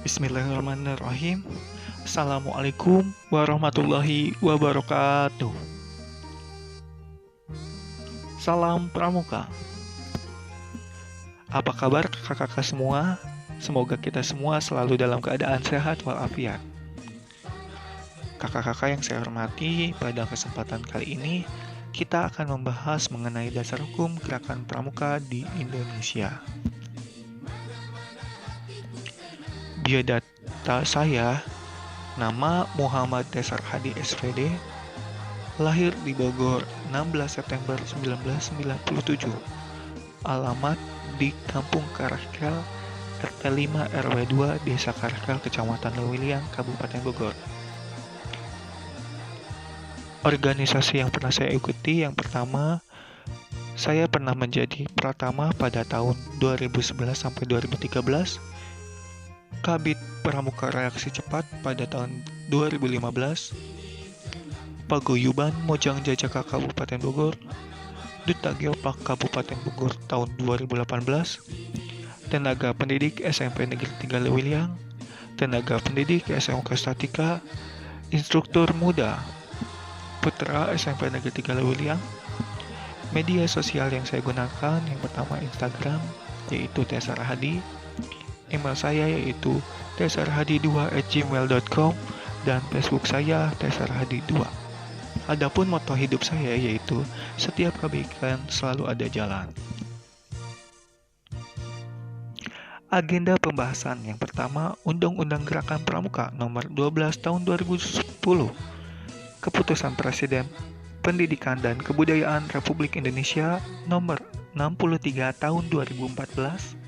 Bismillahirrahmanirrahim. Assalamualaikum warahmatullahi wabarakatuh. Salam Pramuka. Apa kabar kakak-kakak semua? Semoga kita semua selalu dalam keadaan sehat walafiat. Kakak-kakak yang saya hormati, pada kesempatan kali ini kita akan membahas mengenai dasar hukum gerakan pramuka di Indonesia. Biodata saya, nama Muhammad Desar Hadi SPD, lahir di Bogor 16 September 1997, alamat di Kampung Karahkel, RT 5 RW 2, Desa Karahkel, Kecamatan Lewiliang, Kabupaten Bogor. Organisasi yang pernah saya ikuti, yang pertama, saya pernah menjadi Pratama pada tahun 2011 sampai 2013, Kabid Pramuka Reaksi Cepat pada tahun 2015, Paguyuban Mojang Jajaka Kabupaten Bogor, Duta Geopark Kabupaten Bogor tahun 2018, Tenaga Pendidik SMP Negeri 3 Lewiliang, Tenaga Pendidik SMK Statika, Instruktur Muda Putra SMP Negeri 3 Lewiliang. Media sosial yang saya gunakan, yang pertama Instagram, yaitu Desar Hadi. Email saya yaitu desarhadi2@gmail.com, dan Facebook saya desarhadi2. Adapun moto hidup saya yaitu setiap kebaikan selalu ada jalan. Agenda pembahasan yang pertama, Undang-Undang Gerakan Pramuka Nomor 12 Tahun 2010, Keputusan Presiden Pendidikan dan Kebudayaan Republik Indonesia Nomor 63 Tahun 2014.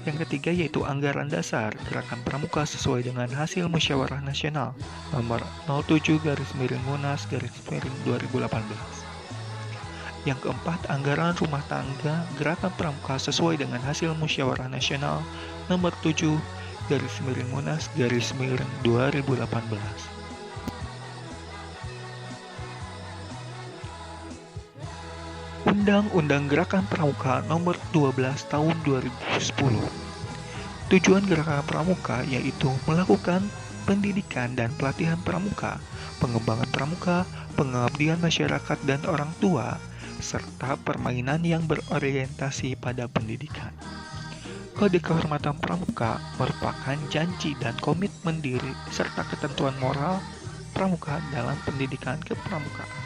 Yang ketiga yaitu Anggaran Dasar Gerakan Pramuka sesuai dengan hasil Musyawarah Nasional Nomor 07/Munas/2018. Yang keempat, Anggaran Rumah Tangga Gerakan Pramuka sesuai dengan hasil Musyawarah Nasional Nomor 7/Munas/2018. Undang-Undang Gerakan Pramuka Nomor 12 Tahun 2010. Tujuan Gerakan Pramuka yaitu melakukan pendidikan dan pelatihan pramuka, pengembangan pramuka, pengabdian masyarakat dan orang tua, serta permainan yang berorientasi pada pendidikan. Kode Kehormatan Pramuka merupakan janji dan komitmen diri serta ketentuan moral pramuka dalam pendidikan kepramukaan.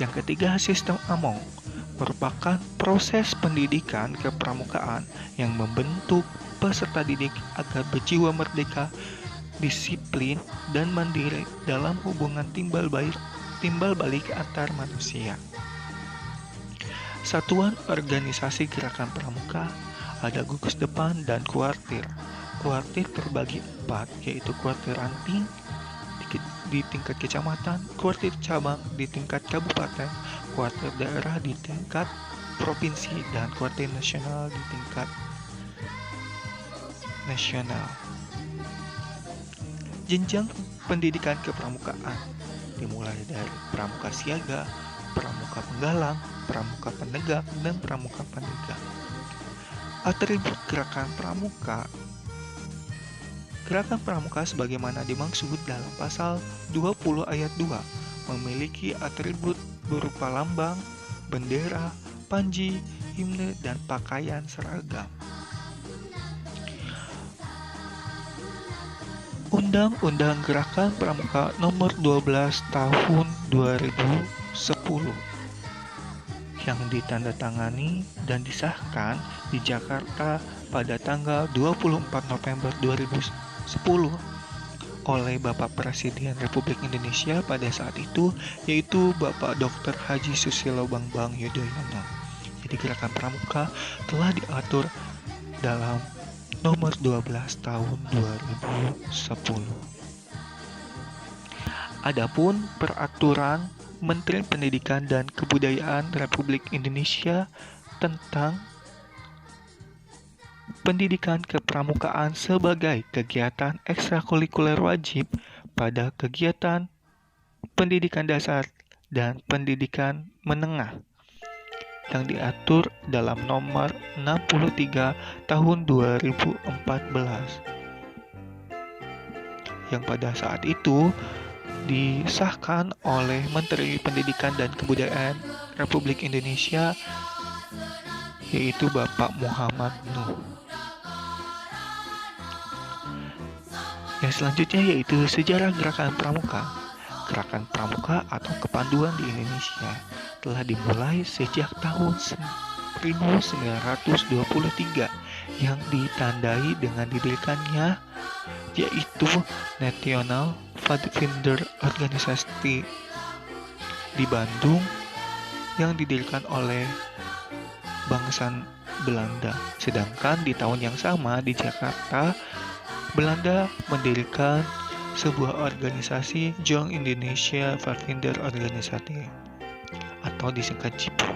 Yang ketiga, sistem AMONG merupakan proses pendidikan kepramukaan yang membentuk peserta didik agar berjiwa merdeka, disiplin, dan mandiri dalam hubungan timbal balik antar manusia. Satuan organisasi gerakan pramuka ada gugus depan dan kuartir. Kuartir terbagi 4, yaitu kuartir ranting di tingkat kecamatan, kuartir cabang di tingkat kabupaten, kuartir daerah di tingkat provinsi, dan kuartir nasional di tingkat nasional. Jenjang pendidikan kepramukaan dimulai dari pramuka siaga, pramuka penggalang, pramuka penegak, dan pramuka penegak. Atribut gerakan pramuka. Gerakan pramuka sebagaimana dimaksud dalam pasal 20 ayat 2 memiliki atribut berupa lambang, bendera, panji, himne, dan pakaian seragam. Undang-Undang Gerakan Pramuka Nomor 12 Tahun 2010 yang ditandatangani dan disahkan di Jakarta pada tanggal 24 November 2010 oleh Bapak Presiden Republik Indonesia pada saat itu, yaitu Bapak Dr. Haji Susilo Bambang Yudhoyono. Jadi gerakan pramuka telah diatur dalam nomor 12 tahun 2010. Adapun peraturan Menteri Pendidikan dan Kebudayaan Republik Indonesia tentang pendidikan kepramukaan sebagai kegiatan ekstrakurikuler wajib pada kegiatan pendidikan dasar dan pendidikan menengah yang diatur dalam nomor 63 tahun 2014 yang pada saat itu disahkan oleh Menteri Pendidikan dan Kebudayaan Republik Indonesia, yaitu Bapak Muhammad Nuh. Yang selanjutnya yaitu sejarah Gerakan Pramuka. Gerakan Pramuka atau Kepanduan di Indonesia telah dimulai sejak tahun 1923 yang ditandai dengan didirikannya yaitu National Pathfinder Organisasi di Bandung yang didirikan oleh bangsa Belanda. Sedangkan di tahun yang sama di Jakarta, Belanda mendirikan sebuah organisasi Young Indonesia Pathfinder Organisasi atau disingkat JIPO.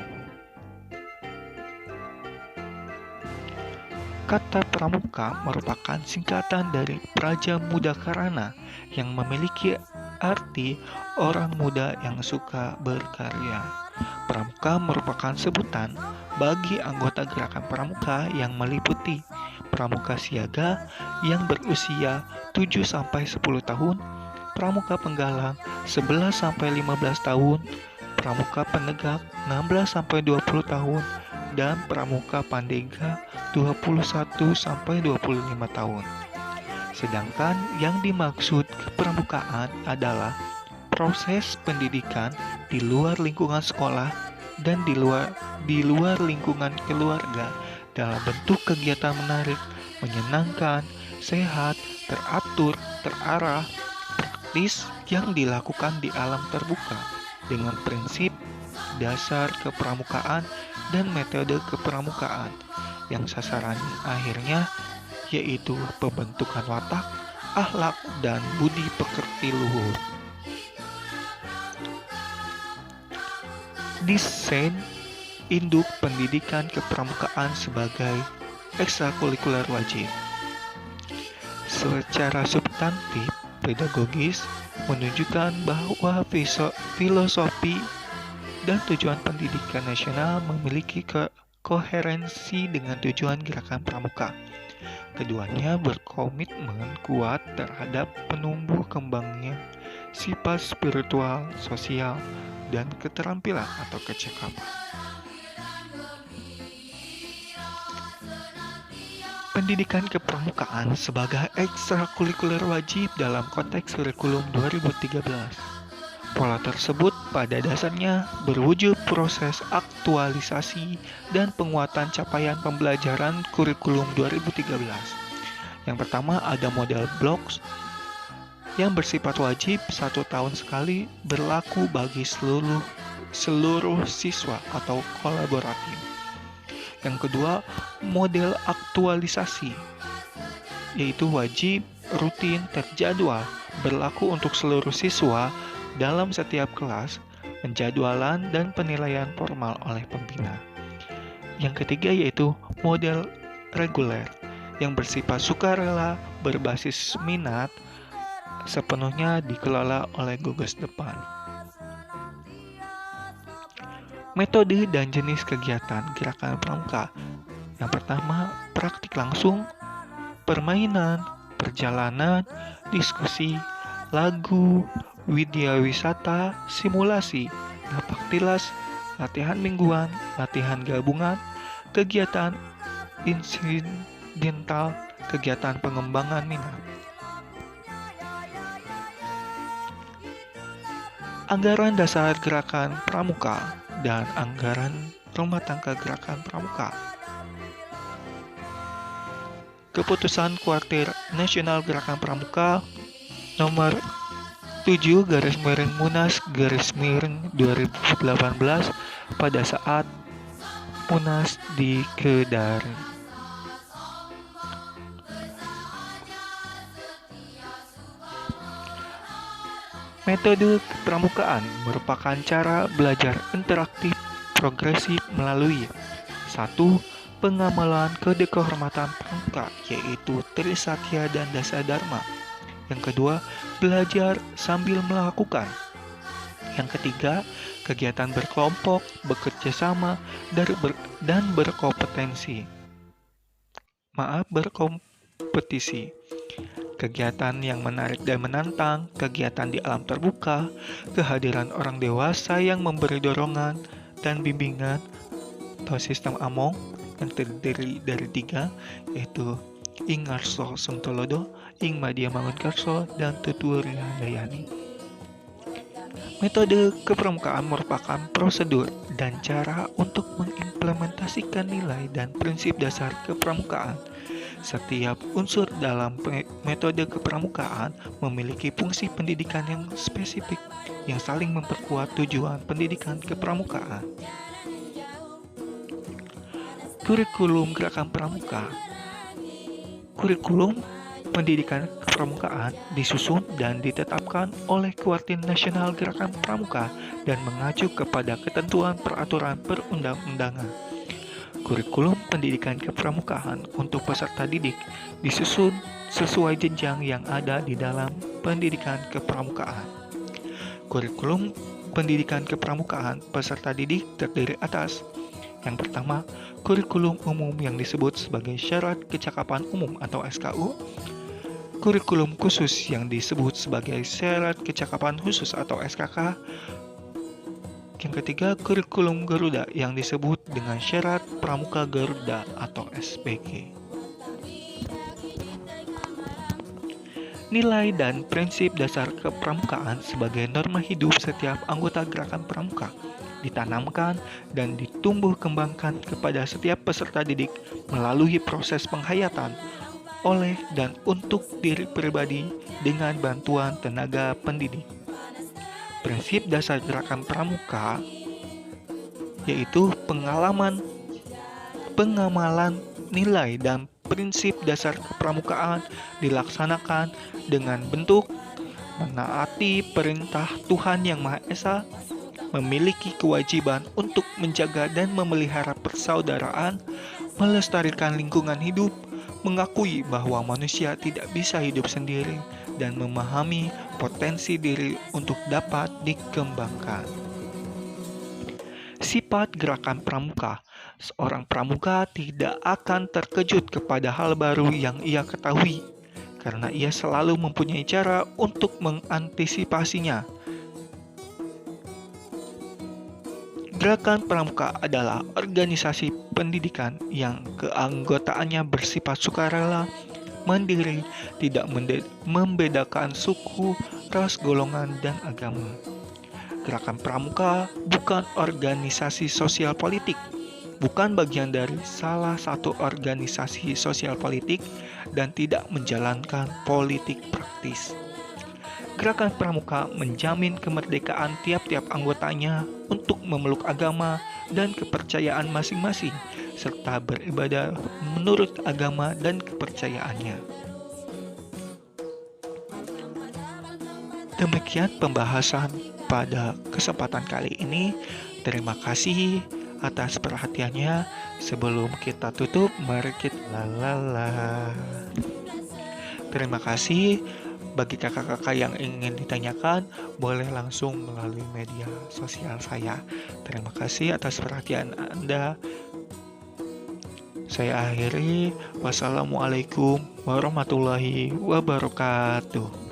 Kata pramuka merupakan singkatan dari Praja Muda Karana yang memiliki arti orang muda yang suka berkarya. Pramuka merupakan sebutan bagi anggota gerakan pramuka yang meliputi pramuka siaga yang berusia 7-10 tahun, pramuka penggalang 11-15 tahun, pramuka penegak 16-20 tahun, dan pramuka pandega 21-25 tahun. Sedangkan yang dimaksud kepramukaan adalah proses pendidikan di luar lingkungan sekolah dan di luar lingkungan keluarga dalam bentuk kegiatan menarik, menyenangkan, sehat, teratur, terarah, praktis yang dilakukan di alam terbuka dengan prinsip dasar kepramukaan dan metode kepramukaan yang sasarannya akhirnya yaitu pembentukan watak, akhlak, dan budi pekerti luhur. Desain induk pendidikan kepramukaan sebagai ekstrakurikuler wajib. Secara substantif, pedagogis menunjukkan bahwa filosofi dan tujuan pendidikan nasional memiliki koherensi dengan tujuan gerakan pramuka. Keduanya berkomitmen kuat terhadap penumbuh kembangnya sifat spiritual, sosial, dan keterampilan atau kecakapan. Pendidikan kepramukaan sebagai ekstrakurikuler wajib dalam konteks kurikulum 2013. Pola tersebut pada dasarnya berwujud proses aktualisasi dan penguatan capaian pembelajaran kurikulum 2013. Yang pertama ada model blocks yang bersifat wajib 1 tahun sekali berlaku bagi seluruh siswa atau kolaboratif. Yang kedua, model aktualisasi yaitu wajib, rutin, terjadwal berlaku untuk seluruh siswa dalam setiap kelas, penjadwalan dan penilaian formal oleh pembina. Yang ketiga yaitu model reguler yang bersifat sukarela berbasis minat sepenuhnya dikelola oleh gugus depan. Metode dan jenis kegiatan gerakan pramuka. Yang pertama, praktik langsung, permainan, perjalanan, diskusi, lagu, widya wisata, simulasi, napak tilas, latihan mingguan, latihan gabungan, kegiatan insidental, kegiatan pengembangan minat. Anggaran dasar gerakan pramuka dan anggaran rumah tangga gerakan pramuka. Keputusan Kuartir Nasional Gerakan Pramuka nomor 7/Munas/2018 pada saat Munas di Kedari. Metode kepramukaan merupakan cara belajar interaktif progresif melalui 1. Pengamalan kode kehormatan pramuka yaitu Trisatya dan Dasa Dharma. Yang kedua, belajar sambil melakukan Yang ketiga, kegiatan berkelompok, bekerja sama, dan berkompetisi. Kegiatan yang menarik dan menantang, kegiatan di alam terbuka, kehadiran orang dewasa yang memberi dorongan dan bimbingan atau sistem AMONG yang terdiri dari 3, yaitu Ing Ngarso Sungtolodo, Ing Madya Mangunkarso, dan Tutur Handayani. Metode kepramukaan merupakan prosedur dan cara untuk mengimplementasikan nilai dan prinsip dasar kepramukaan. Setiap unsur dalam metode kepramukaan memiliki fungsi pendidikan yang spesifik yang saling memperkuat tujuan pendidikan kepramukaan. Kurikulum Gerakan Pramuka. Kurikulum pendidikan kepramukaan disusun dan ditetapkan oleh Kuartin Nasional Gerakan Pramuka dan mengacu kepada ketentuan peraturan perundang-undangan. Kurikulum pendidikan kepramukaan untuk peserta didik disusun sesuai jenjang yang ada di dalam pendidikan kepramukaan. Kurikulum pendidikan kepramukaan peserta didik terdiri atas: yang pertama, kurikulum umum yang disebut sebagai syarat kecakapan umum atau SKU, kurikulum khusus yang disebut sebagai syarat kecakapan khusus atau SKK. Yang ketiga, kurikulum Garuda yang disebut dengan syarat pramuka Garuda atau SPG. Nilai dan prinsip dasar kepramukaan sebagai norma hidup setiap anggota gerakan pramuka ditanamkan dan ditumbuh kembangkan kepada setiap peserta didik melalui proses penghayatan oleh dan untuk diri pribadi dengan bantuan tenaga pendidik. Prinsip dasar gerakan pramuka yaitu pengamalan nilai dan prinsip dasar kepramukaan dilaksanakan dengan bentuk menaati perintah Tuhan Yang Maha Esa, memiliki kewajiban untuk menjaga dan memelihara persaudaraan, melestarikan lingkungan hidup, mengakui bahwa manusia tidak bisa hidup sendiri, dan memahami potensi diri untuk dapat dikembangkan. Sifat gerakan pramuka. Seorang pramuka tidak akan terkejut kepada hal baru yang ia ketahui, karena ia selalu mempunyai cara untuk mengantisipasinya. Gerakan Pramuka adalah organisasi pendidikan yang keanggotaannya bersifat sukarela, mandiri, tidak membedakan suku, ras, golongan, dan agama. Gerakan Pramuka bukan organisasi sosial politik, bukan bagian dari salah satu organisasi sosial politik, dan tidak menjalankan politik praktis. Gerakan Pramuka menjamin kemerdekaan tiap-tiap anggotanya untuk memeluk agama dan kepercayaan masing-masing, serta beribadah menurut agama dan kepercayaannya. Demikian pembahasan pada kesempatan kali ini. Terima kasih atas perhatiannya. Sebelum kita tutup, mari kita Terima kasih. Bagi kakak-kakak yang ingin ditanyakan, boleh langsung melalui media sosial saya. Terima kasih atas perhatian Anda. Saya akhiri. Wassalamualaikum warahmatullahi wabarakatuh.